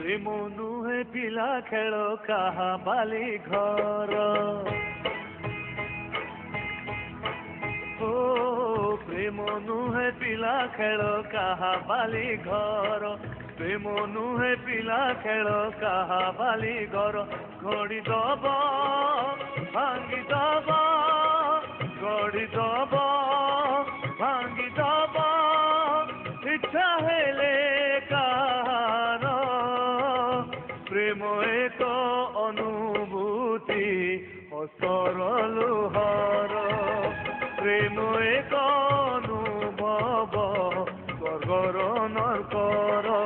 ପ୍ରେମ ନୁହେଁ ପିଲା ଖେଳ କାହା ବାଲି ଘର ପ୍ରେମ ନୁହେଁ ପିଲା ଖେଳ କାହା ବାଲି ଘର ପ୍ରେମ ନୁହେଁ ପିଲା ଖେଳ କାହା ବାଲି ଘର ଘଡ଼ି ଦବ ଭାଙ୍ଗି ଦବ ଗଡ଼ି ଦବ ଭାଙ୍ଗି ଦବ ଇଚ୍ଛା ହେଲେ କାହାର ପ୍ରେମ ଏକ ଅନୁଭୂତି ହସର ଲୁହର ପ୍ରେମ ଏକ ଅନୁଭବ ସ୍ୱର୍ଗର ନର୍କର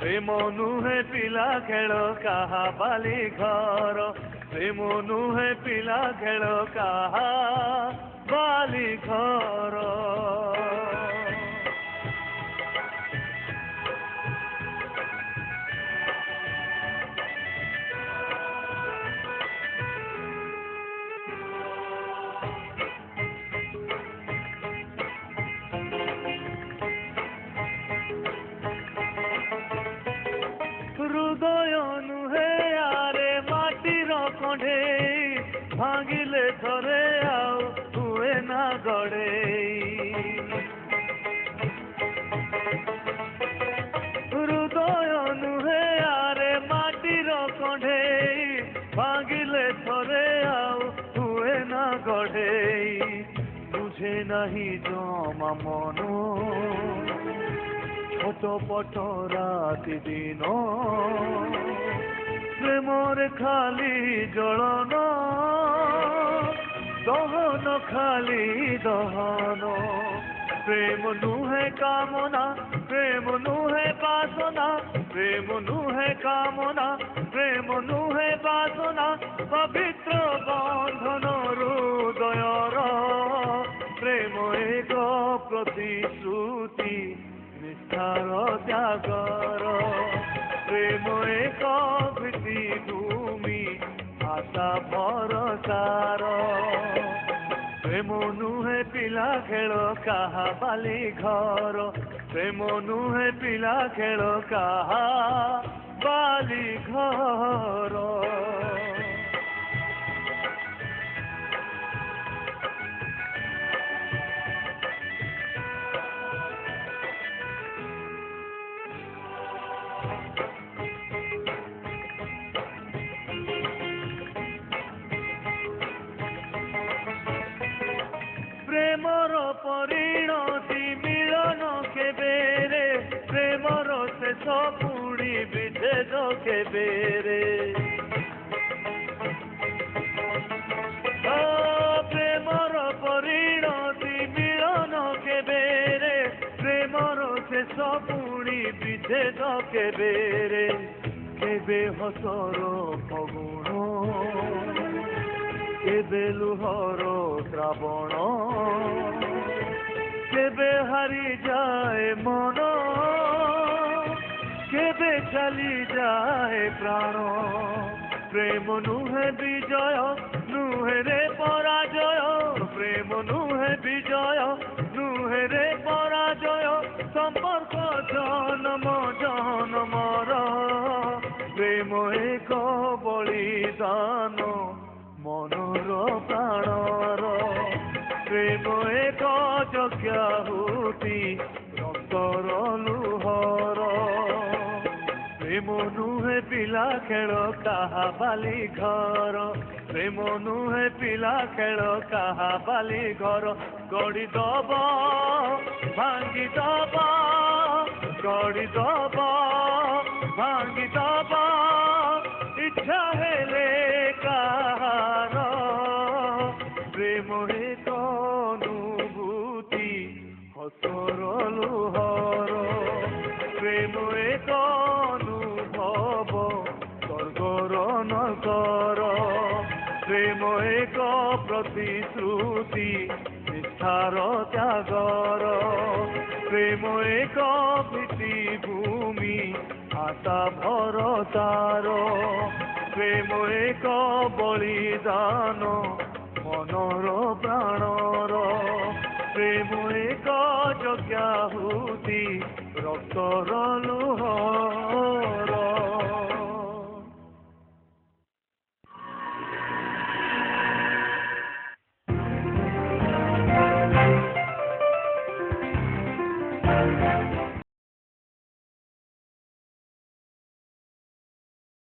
ପ୍ରେମ ନୁହେଁ ପିଲା ଖେଳ କାହା ବାଲି ଘର ପ୍ରେମ ନୁହେଁ ପିଲା ଖେଳ କାହା ବାଲି ଘର ହୃଦୟ ନୁହେଁ ଆରେ ମାଟିର କଣ୍ଢେଇ ଭାଙ୍ଗିଲେ ଥରେ ଆଉ ହୁଏ ନା ଗଡ଼େଇ ହୃଦୟ ନୁହେଁ ଆରେ ମାଟିର କଣ୍ଢେଇ ଭାଙ୍ଗିଲେ ଥରେ ଆଉ ହୁଏ ନା ଗଡ଼େଇ ବୁଝେ ନାହିଁ ଜମା ମନ ଛଟପଟ ରାତି ଦିନ ପ୍ରେମରେ ଖାଲି ଜଳନ ଦହନ ଖାଲି ଦହନ ପ୍ରେମ ନୁହେଁ କାମନା ପ୍ରେମ ନୁହେଁ ବାସନା ପ୍ରେମ ନୁହେଁ କାମନା ପ୍ରେମ ନୁହେଁ ବାସନା ପବିତ୍ର ବନ୍ଧନ ହୃଦୟର ପ୍ରେମ ଏକ ପ୍ରତିଶ୍ରୁତି ନିଷ୍ଠାର ତ୍ୟାଗର ପ୍ରେମ ଏକ ଭିତ୍ତିଭୂମି ଆଶା ଭରସାର ପ୍ରେମ ନୁହେଁ ପିଲା ଖେଳ କାହା ବାଲି ଘର ପ୍ରେମ ନୁହେଁ ପିଲା ଖେଳ କାହା ବାଲି ଘର ପ୍ରେମର ପରିଣତି ମିଳନ କେବେରେ ପ୍ରେମର ଶେଷ ପୁଣି ବିଚ୍ଛେଦ କେବେରେ ପ୍ରେମର ପରିଣତି ମିଳନ କେବେରେ ପ୍ରେମର ଶେଷ ପୁଣି ବିଚ୍ଛେଦ କେବେରେ କେବେ ହସର ଫଗୁଣ କେବେ ଲୁହର ଶ୍ରାବଣ କେବେ ହାରିଯାଏ ମନ କେବେ ଚାଲିଯାଏ ପ୍ରାଣ ପ୍ରେମ ନୁହେଁ ବିଜୟ ନୁହେଁ ରେ ପରାଜୟ ପ୍ରେମ ନୁହେଁ ବିଜୟ ନୁହେଁ ରେ ପରାଜୟ ସମ୍ପର୍କ ଜନମ ଜନମର ପ୍ରେମ ଏକ ବଳିଦାନ ମନର ପ୍ରାଣର ପ୍ରେମ ଏକ ଯଜ୍ଞାହୁତି ରକ୍ତର ଲୁହର ପ୍ରେମ ନୁହେଁ ପିଲା ଖେଳ କାହା ବାଲି ଘର ପ୍ରେମ ନୁହେଁ ପିଲା ଖେଳ କାହା ବାଲି ଘର ଗଡ଼ି ଦବ ଭାଙ୍ଗି ଦବ ଗଡ଼ି ଦବ ଭାଙ୍ଗି ଦବ ଇଚ୍ଛା ହେଲେ କାହାର ପ୍ରେମ ଏକ ଅନୁଭୂତି ହସର ଲୁହର ପ୍ରେମ ଏକ ଅନୁଭବ ସ୍ୱର୍ଗର ନର୍କର ପ୍ରେମ ଏକ ପ୍ରତିଶ୍ରୁତି ନିଷ୍ଠାର ତ୍ୟାଗର ପ୍ରେମ ଏକ ଭିତ୍ତିଭୂମି ଆଶା ଭରସାର ପ୍ରେମ ଏକ ବଳିଦାନ ମନର ପ୍ରାଣର ପ୍ରେମ ଏକ ଯଜ୍ଞାହୁତି ରକ୍ତର ଲୁହ